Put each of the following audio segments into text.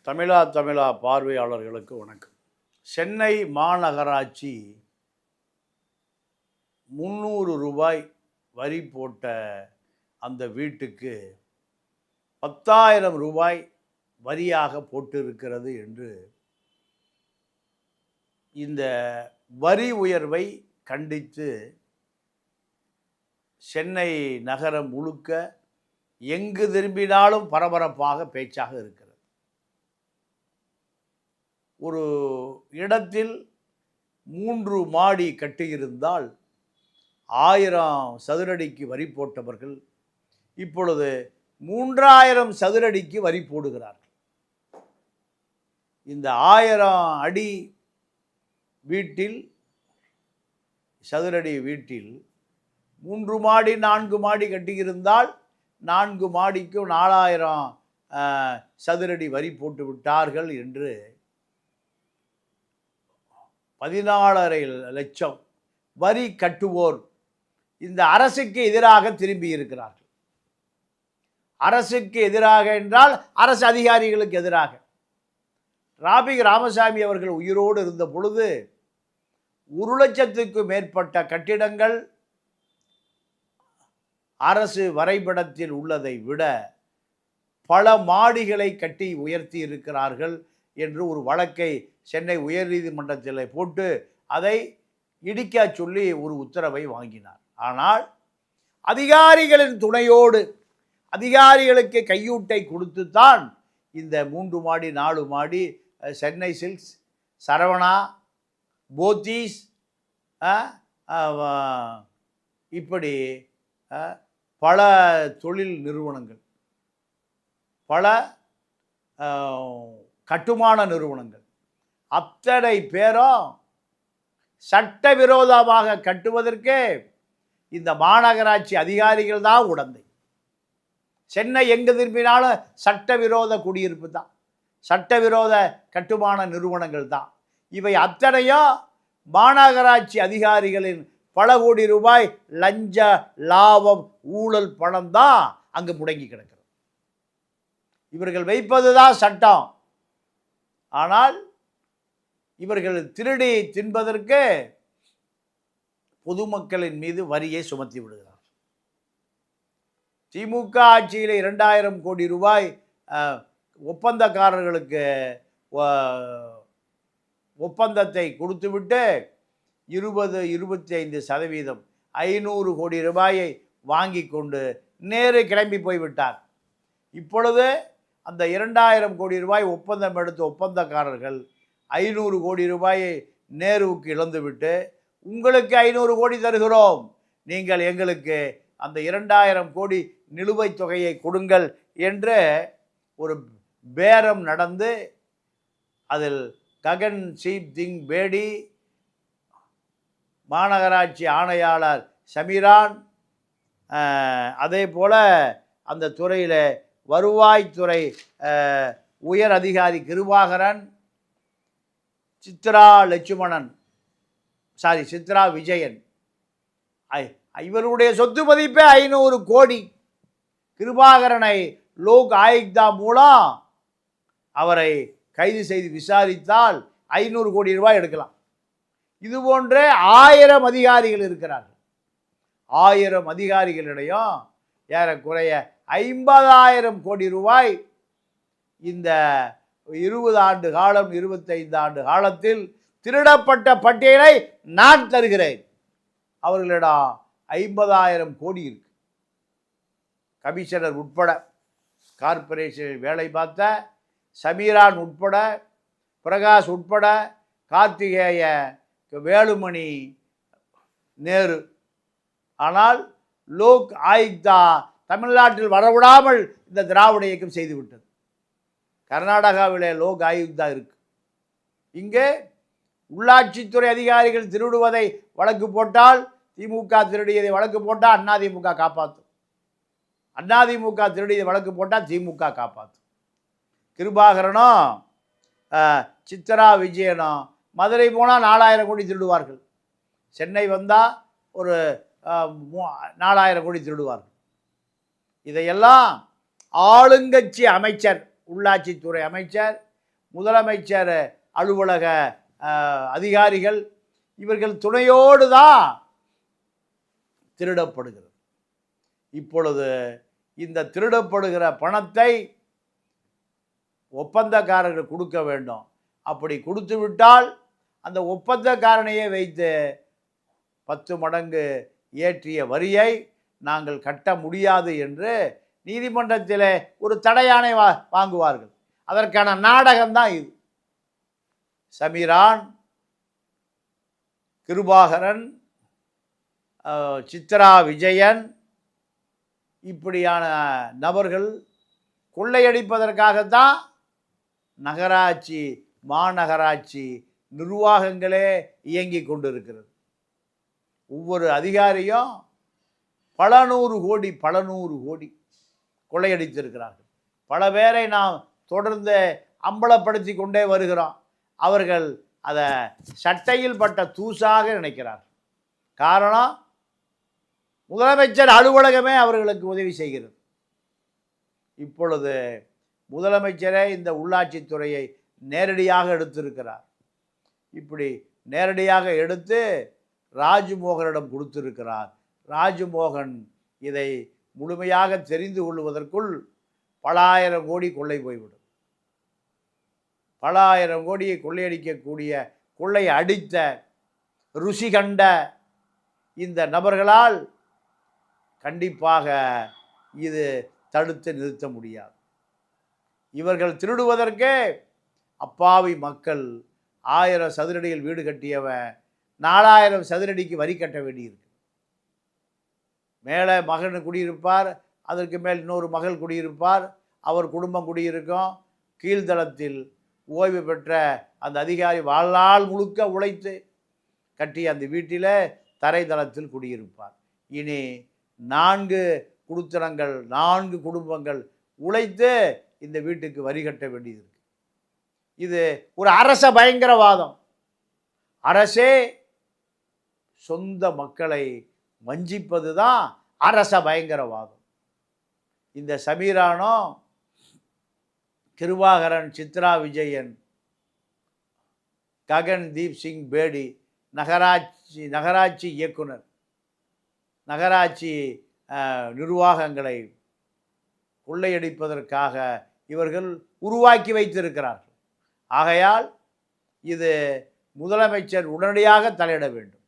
தமிழா பார்வையாளர்களுக்கு வணக்கம். சென்னை மாநகராட்சி 300 ரூபாய் வரி போட்ட அந்த வீட்டுக்கு 10,000 ரூபாய் வரியாக போட்டிருக்கிறது என்று இந்த வரி உயர்வை கண்டித்து சென்னை நகரம் முழுக்க எங்கு திரும்பினாலும் பரபரப்பாக பேச்சாக இருக்கிறது. ஒரு இடத்தில் 3 மாடி கட்டியிருந்தால் 1000 சதுரடிக்கு வரி போட்டவர்கள் இப்பொழுது 3000 சதுரடிக்கு வரி போடுகிறார்கள். இந்த 1000 அடி வீட்டில் சதுரடி வீட்டில் 3 மாடி 4 மாடி கட்டியிருந்தால் 4 மாடிக்கும் 4000 சதுரடி வரி போட்டு விட்டார்கள் என்று 14.5 லட்சம் வரி கட்டுவோர் இந்த அரசுக்கு எதிராக திரும்பி இருக்கிறார்கள். அரசுக்கு எதிராக என்றால் அரசு அதிகாரிகளுக்கு எதிராக. ராபிக் ராமசாமி அவர்கள் உயிரோடு இருந்த பொழுது 1 லட்சத்துக்கும் மேற்பட்ட கட்டிடங்கள் அரசு வரைபடத்தில் உள்ளதை விட பல மாடிகளை கட்டி உயர்த்தி இருக்கிறார்கள் என்று ஒரு வழக்கை சென்னை உயர்நீதிமன்றத்தில் போட்டு அதை இடிக்க சொல்லி ஒரு உத்தரவை வாங்கினார். ஆனால் அதிகாரிகளின் துணையோடு அதிகாரிகளுக்கு கையூட்டை கொடுத்துத்தான் இந்த 3 மாடி 4 மாடி சென்னை சில்க்ஸ், சரவணா, போத்தீஸ், இப்படி பல தொழில் நிறுவனங்கள், பல கட்டுமான நிறுவனங்கள் அத்தனை பேரும் சட்டவிரோதமாக கட்டுவதற்கு இந்த மாநகராட்சி அதிகாரிகள் தான் உடந்தை. சென்னை எங்கு திரும்பினாலும் சட்டவிரோத குடியிருப்பு தான், சட்டவிரோத கட்டுமான நிறுவனங்கள் தான். இவை அத்தனையும் மாநகராட்சி அதிகாரிகளின் பல கோடி ரூபாய் லஞ்ச லாபம் ஊழல் பணம் தான் அங்கு முடங்கி கிடக்கிறது. இவர்கள் வைப்பது தான் சட்டம். ஆனால் இவர்கள் திருடி தின்பதற்கு பொதுமக்களின் மீது வரியை சுமத்தி விடுகிறார். திமுக ஆட்சியில் 2000 கோடி ரூபாய் ஒப்பந்தக்காரர்களுக்கு ஒப்பந்தத்தை கொடுத்துவிட்டு 20-25% 500 கோடி ரூபாயை வாங்கி கொண்டு நேரு கிளம்பி போய்விட்டார். இப்பொழுது அந்த 2000 கோடி ரூபாய் ஒப்பந்தம் எடுத்த ஒப்பந்தக்காரர்கள் 500 கோடி ரூபாயை நேருவுக்கு இழந்துவிட்டு உங்களுக்கு 500 கோடி தருகிறோம், நீங்கள் எங்களுக்கு அந்த 2000 கோடி நிலுவைத் தொகையை கொடுங்கள் என்று ஒரு பேரம் நடந்து அதில் ககன் சீப் சிங் பேடி, மாநகராட்சி ஆணையாளர் சமீரான், அதே போல் அந்த துறையில் வருவாய்த்துறை உயர் அதிகாரி கிருபாகரன், சித்ரா விஜயன், இவருடைய சொத்து மதிப்பே 500 கோடி. கிருபாகரனை லோக் ஆயுக்தா மூலம் அவரை கைது செய்து விசாரித்தால் 500 கோடி ரூபாய் எடுக்கலாம். இது போன்றே 1000 அதிகாரிகள் இருக்கிறார்கள். 1000 அதிகாரிகளிடையும் ஏறக்குறைய 50,000 கோடி ரூபாய் இந்த 20 ஆண்டு காலம் 25 ஆண்டு காலத்தில் திருடப்பட்ட பட்டியலை நான் தருகிறேன். அவர்களிடம் 50,000 கோடி இருக்கு. கமிஷனர் உட்பட, கார்பரேஷனில் வேலை பார்த்த சமீரான் உட்பட, பிரகாஷ் உட்பட, கார்த்திகேய, வேலுமணி, நேரு. ஆனால் லோக் ஆயுக்தா தமிழ்நாட்டில் வரவிடாமல் இந்த திராவிட இயக்கம் செய்துவிட்டது. கர்நாடகாவிலே லோக் ஆயுக்தா இருக்கு. இங்கே உள்ளாட்சித்துறை அதிகாரிகள் திருடுவதை வழக்கு போட்டால் திமுக திருடியதை வழக்கு போட்டால் அதிமுக காப்பாற்றும், அதிமுக திருடியதை வழக்கு போட்டால் திமுக காப்பாற்றும். கிருபாகரனும் சித்ரா விஜயனும் மதுரை போனால் 4000 கோடி திருடுவார்கள், சென்னை வந்தால் ஒரு 4000 கோடி திருடுவார்கள். இதையெல்லாம் ஆளுங்கட்சி அமைச்சர், உள்ளாட்சித்துறை அமைச்சர், முதலமைச்சர் அலுவலக அதிகாரிகள் இவர்கள் துணையோடு தான் திருடப்படுகிறது. இப்பொழுது இந்த திருடப்படுகிற பணத்தை ஒப்பந்தக்காரர்கள் கொடுக்க வேண்டும். அப்படி கொடுத்து விட்டால் அந்த ஒப்பந்தக்காரனையே வைத்து 10 மடங்கு ஏற்றிய வரியை நாங்கள் கட்ட முடியாது என்று நீதிமன்றத்தில் ஒரு தடையாணை வாங்குவார்கள். அதற்கான நாடகம்தான் இது. சமீரான், கிருபாகரன், சித்ரா விஜயன் இப்படியான நபர்கள் கொள்ளையடிப்பதற்காகத்தான் நகராட்சி மாநகராட்சி நிர்வாகங்களே இயங்கி கொண்டிருக்கிறது. ஒவ்வொரு அதிகாரியும் பல நூறு கோடி கொள்ளையடித்திருக்கிறார்கள். பல பேரை நாம் தொடர்ந்து அம்பலப்படுத்தி கொண்டே வருகிறோம். அவர்கள் அதை சட்டையில் பட்ட தூசாக நினைக்கிறார்கள். காரணம், முதலமைச்சர் அலுவலகமே அவர்களுக்கு உதவி செய்கிறது. இப்பொழுது முதலமைச்சரே இந்த உள்ளாட்சித்துறையை நேரடியாக எடுத்திருக்கிறார். இப்படி நேரடியாக எடுத்து ராஜ்மோகனிடம் கொடுத்திருக்கிறார். ராஜ்மோகன் இதை முழுமையாக தெரிந்து கொள்வதற்குள் பல ஆயிரம் கோடி கொள்ளை போய்விடும். பல ஆயிரம் கோடியை கொள்ளையடிக்கக்கூடிய, கொள்ளை அடித்த, ருசி கண்ட இந்த நபர்களால் கண்டிப்பாக இது தடுத்து நிறுத்த முடியாது. இவர்கள் திருடுவதற்கே அப்பாவி மக்கள் 1000 சதுரடியில் வீடு கட்டியவன் 4000 சதுரடிக்கு வரி கட்ட வேண்டியிருக்கு. மேலே மகன் குடியிருப்பார், அதற்கு மேல் இன்னொரு மகள் குடியிருப்பார், அவர் குடும்பம் குடியிருக்கும். கீழ்தளத்தில் ஓய்வு பெற்ற அந்த அதிகாரி வாழ்நாள் முழுக்க உழைத்து கட்டிய அந்த வீட்டில் தரைதளத்தில் குடியிருப்பார். இனி 4 குடித்தனங்கள், 4 குடும்பங்கள் உழைத்து இந்த வீட்டுக்கு வரி கட்ட வேண்டியது இருக்கு. இது ஒரு அரச பயங்கரவாதம். அரசே சொந்த மக்களை வஞ்சிப்பது தான் அரச பயங்கரவாதம். இந்த சமீரானோ, கிருபாகரன், சித்ரா விஜயன், ககன்தீப் சிங் பேடி, நகராட்சி இயக்குனர், நகராட்சி நிர்வாகங்களை கொள்ளையடிப்பதற்காக இவர்கள் உருவாக்கி வைத்திருக்கிறார்கள். ஆகையால் இது முதலமைச்சர் உடனடியாக தலையிட வேண்டும்.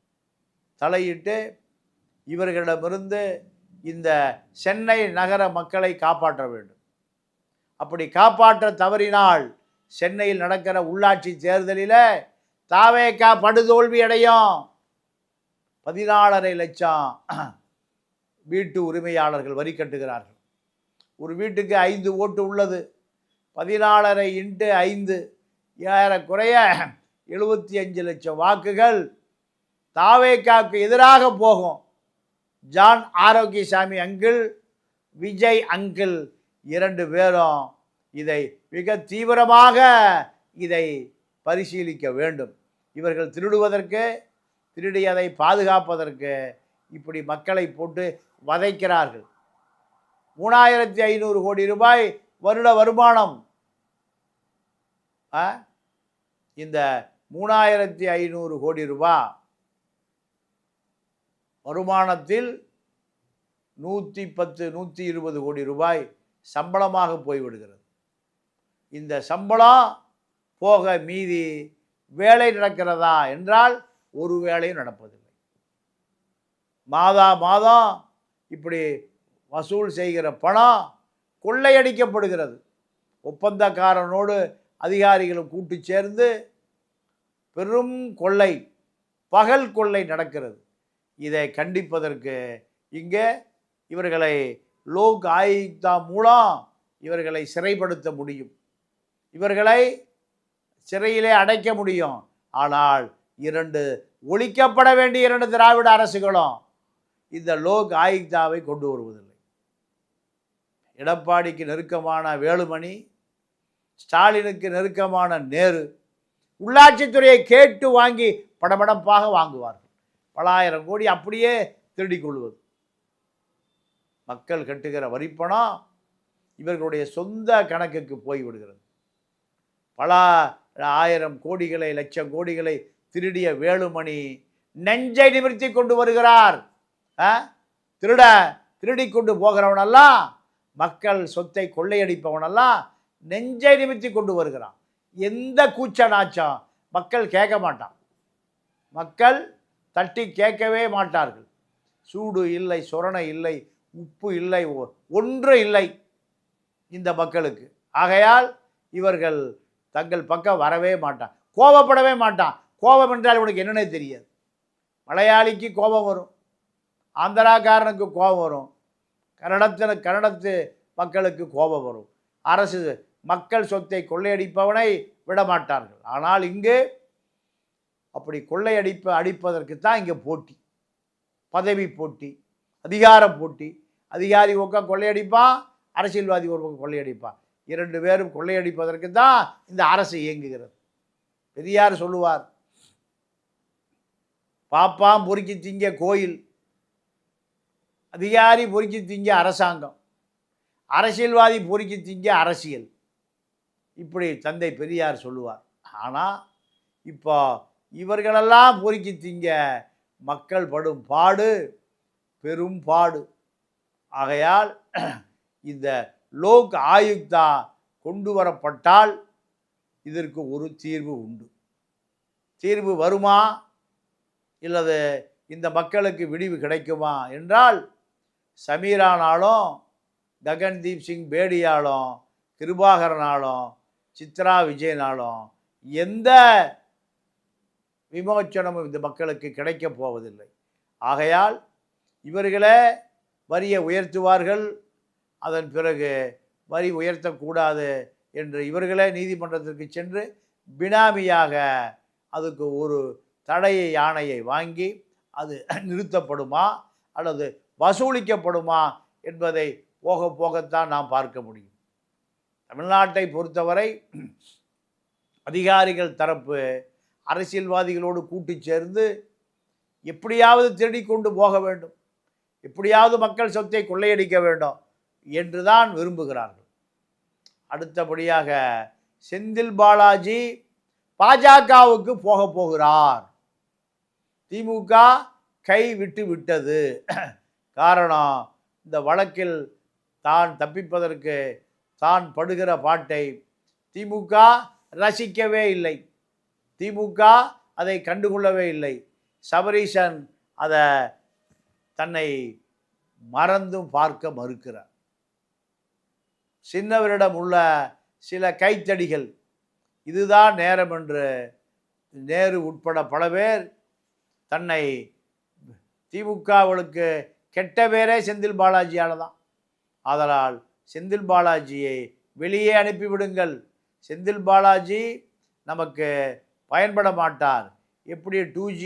தலையிட்டு இவர்களிடமிருந்து இந்த சென்னை நகர மக்களை காப்பாற்ற வேண்டும். அப்படி காப்பாற்ற தவறினால் சென்னையில் நடக்கிற உள்ளாட்சி தேர்தலில் தாவேகா படுதோல்வி அடையும். 14.5 லட்சம் வீட்டு உரிமையாளர்கள் வரி கட்டுகிறார்கள். ஒரு வீட்டுக்கு 5 ஓட்டு உள்ளது. 14.5 × 5 ஏறக்குறைய 75 லட்சம் வாக்குகள் தாவேகாவுக்கு எதிராக போகும். John Arokiasamy uncle, Vijay uncle 2 பேரும் இதை மிக தீவிரமாக இதை பரிசீலிக்க வேண்டும். இவர்கள் திருடுவதற்கு, திருடியதை பாதுகாப்பதற்கு இப்படி மக்களை போட்டு வதைக்கிறார்கள். 3500 கோடி ரூபாய் வருட வருமானம். இந்த 3500 கோடி ரூபாய் வருமானத்தில் 110-120 கோடி ரூபாய் சம்பளமாக போய்விடுகிறது. இந்த சம்பளம் போக மீதி வேலை நடக்கிறதா என்றால் ஒரு வேலையும் நடப்பதில்லை. மாதம் இப்படி வசூல் செய்கிற பணம் கொள்ளையடிக்கப்படுகிறது. ஒப்பந்தக்காரனோடு அதிகாரிகளும் கூட்டு சேர்ந்து பெரும் கொள்ளை, பகல் கொள்ளை நடக்கிறது. இதை கண்டிப்பதற்கு இங்கே இவர்களை லோக் ஆயுக்தா மூலம் இவர்களை சிறைப்படுத்த முடியும், இவர்களை சிறையிலே அடைக்க முடியும். ஆனால் ஒழிக்கப்பட வேண்டிய 2 திராவிட அரசுகளும் இந்த லோக் ஆயுக்தாவை கொண்டு வருவதில்லை. எடப்பாடிக்கு நெருக்கமான வேலுமணி, ஸ்டாலினுக்கு நெருக்கமான நேரு உள்ளாட்சித்துறையை கேட்டு வாங்கி படபடப்பாக வாங்குவார்கள். பல ஆயிரம் கோடி அப்படியே திருடிக் கொள்வது. மக்கள் கட்டுகிற வரிப்பணம் இவர்களுடைய சொந்த கணக்குக்கு போய்விடுகிறது. பல ஆயிரம் கோடிகளை லட்சம் கோடிகளை திருடிய வேலுமணி நெஞ்சை நிமிர்த்தி கொண்டு வருகிறார். திருடி கொண்டு போகிறவனெல்லாம், மக்கள் சொத்தை கொள்ளையடிப்பவனெல்லாம் நெஞ்சை நிமிர்த்தி கொண்டு வருகிறான். எந்த கூச்ச நாச்சம் மக்கள் கேட்க மாட்டான். மக்கள் தட்டி கேட்கவே மாட்டார்கள். சூடு இல்லை, சொரணை இல்லை, உப்பு இல்லை, ஒன்று இல்லை இந்த மக்களுக்கு. ஆகையால் இவர்கள் தங்கள் பக்கம் வரவே மாட்டான், கோபப்படவே மாட்டான். கோபம் என்றால் இவனுக்கு என்னன்னே தெரியாது. மலையாளிக்கு கோபம் வரும், ஆந்திராக்காரனுக்கு கோபம் வரும், கன்னடத்து மக்களுக்கு கோபம் வரும். அரசு மக்கள் சொத்தை கொள்ளையடிப்பவனை விடமாட்டார்கள். ஆனால் இங்கு அப்படி அடிப்பதற்கு தான் இங்கே போட்டி, பதவி போட்டி, அதிகார போட்டி. அதிகாரி ஒரு பக்கம் கொள்ளையடிப்பான், அரசியல்வாதி ஒரு பக்கம் கொள்ளையடிப்பான். இரண்டு பேரும் கொள்ளையடிப்பதற்கு தான் இந்த அரசு இயங்குகிறது. பெரியார் சொல்லுவார், பாப்பாம் பொறுக்கி திங்க கோயில், அதிகாரி பொறுக்கி திங்க அரசாங்கம், அரசியல்வாதி பொறுக்கி திங்க அரசியல். இப்படி தந்தை பெரியார் சொல்லுவார். ஆனால் இப்போ இவர்களெல்லாம் பொறுக்கி திங்க மக்கள் படும் பாடு பெரும் பாடு. ஆகையால் இந்த லோக் ஆயுக்தா கொண்டு வரப்பட்டால் இதற்கு ஒரு தீர்வு உண்டு. தீர்வு வருமா இல்லது இந்த மக்களுக்கு விடிவு கிடைக்குமா என்றால், சமீரானாலும் ககன்தீப் சிங் பேடியாலும் கிருபாகரனாலும் சித்ரா விஜயனாலும் எந்த விமோச்சனமும் இந்த மக்களுக்கு கிடைக்கப் போவதில்லை. ஆகையால் இவர்களே வரியை உயர்த்துவார்கள், அதன் பிறகு வரி உயர்த்தக்கூடாது என்று இவர்களே நீதிமன்றத்திற்கு சென்று பினாமியாக அதுக்கு ஒரு தடையை ஆணையை வாங்கி அது நிறுத்தப்படுமா அல்லது வசூலிக்கப்படுமா என்பதை போக போகத்தான் நாம் பார்க்க முடியும். தமிழ்நாட்டை பொறுத்தவரை அதிகாரிகள் தரப்பு அரசியல்வாதிகளோடு கூட்டி சேர்ந்து எப்படியாவது திருடி கொண்டு போக வேண்டும், எப்படியாவது மக்கள் சொத்தை கொள்ளையடிக்க வேண்டும் என்றுதான் விரும்புகிறார்கள். அடுத்தபடியாக செந்தில் பாலாஜி பாஜகவுக்கு போகிறார். திமுக கை விட்டு விட்டது. காரணம், இந்த வழக்கில் தான் தப்பிப்பதற்கு தான் படுகிற பாட்டை திமுக ரசிக்கவே இல்லை, திமுக அதை கண்டுகொள்ளவே இல்லை. சபரீசன் அதை தன்னை மறந்தும் பார்க்க மறுக்கிறார். சின்னவரிடம் உள்ள சில கைத்தடிகள் இதுதான் நேரம் என்று நேரு உட்பட பல பேர் தன்னை திமுகவுக்கு கெட்ட பேரே செந்தில் பாலாஜியால் தான். ஆதலால் செந்தில் பாலாஜியை வெளியே அனுப்பிவிடுங்கள், செந்தில் பாலாஜி நமக்கு பயன்பட மாட்டார். எப்படி 2G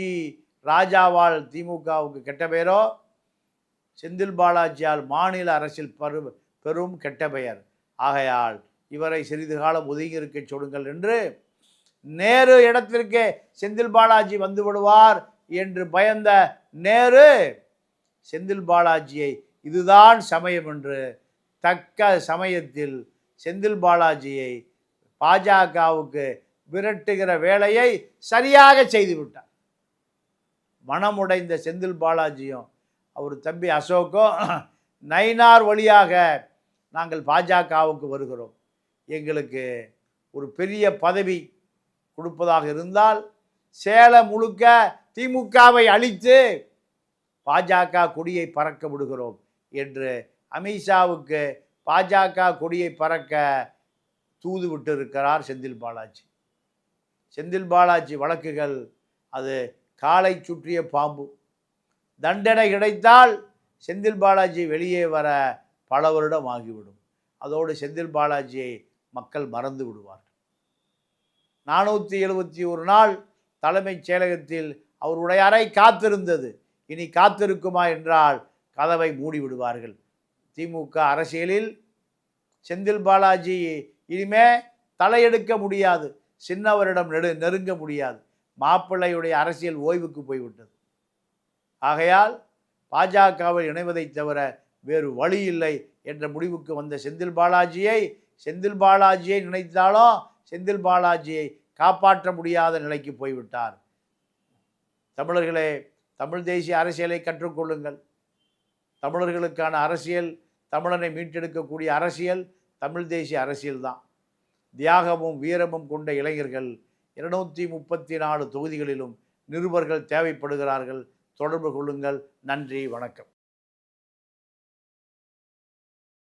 ராஜாவால் திமுகவுக்கு கெட்ட பெயரோ, செந்தில் பாலாஜியால் மாநில அரசில் பெரும் கெட்ட பெயர். ஆகையால் இவரை சிறிது காலம் ஒதுங்கி இருக்க சொல்லுங்கள் என்று நேரு இடத்திற்கு செந்தில் பாலாஜி வந்து விடுவார் என்று பயந்த நேரு செந்தில் பாலாஜியை இதுதான் சமயம் என்று தக்க சமயத்தில் செந்தில் பாலாஜியை பாஜகவுக்கு விரட்டுகிற வேலையை சரியாக செய்துவிட்டார். மனமுடைந்த செந்தில் பாலாஜியும் அவர் தம்பி அசோக்கும் நயினார் வழியாக நாங்கள் பாஜகவுக்கு வருகிறோம், எங்களுக்கு ஒரு பெரிய பதவி கொடுப்பதாக இருந்தால் சேலம் முழுக்க திமுகவை அழித்து பாஜக கொடியை பறக்க விடுகிறோம் என்று அமித்ஷாவுக்கு பாஜக கொடியை பறக்க தூது விட்டு இருக்கிறார் செந்தில் பாலாஜி. செந்தில் பாலாஜி வழக்குகள் அது காலை சுற்றிய பாம்பு. தண்டனை கிடைத்தால் செந்தில் பாலாஜி வெளியே வர பல வருடம் ஆகிவிடும். அதோடு செந்தில் பாலாஜியை மக்கள் மறந்து விடுவார்கள். 471 நாள் தலைமைச் செயலகத்தில் அவருடைய அறை காத்திருந்தது. இனி காத்திருக்குமா என்றால் கதவை மூடி விடுவார்கள். திமுக அரசியலில் செந்தில் பாலாஜி இனிமே தலையெடுக்க முடியாது, சின்னவரிடம் நெருங்க முடியாது. மாப்பிள்ளையுடைய அரசியல் ஓய்வுக்கு போய்விட்டது. ஆகையால் பாஜகவில் இணைவதை தவிர வேறு வழி இல்லை என்ற முடிவுக்கு வந்த செந்தில் பாலாஜியை நினைத்தாலும் செந்தில் பாலாஜியை காப்பாற்ற முடியாத நிலைக்கு போய்விட்டார். தமிழர்களே, தமிழ் தேசிய அரசியலை கற்றுக்கொள்ளுங்கள். தமிழர்களுக்கான அரசியல், தமிழனை மீட்டெடுக்கக்கூடிய அரசியல் தமிழ் தேசிய அரசியல்தான். தியாகமும் வீரமும் கொண்ட இளைஞர்கள் 234 தொகுதிகளிலும் நிருபர்கள் தேவைப்படுகிறார்கள். தொடர்பு கொள்ளுங்கள். நன்றி, வணக்கம்.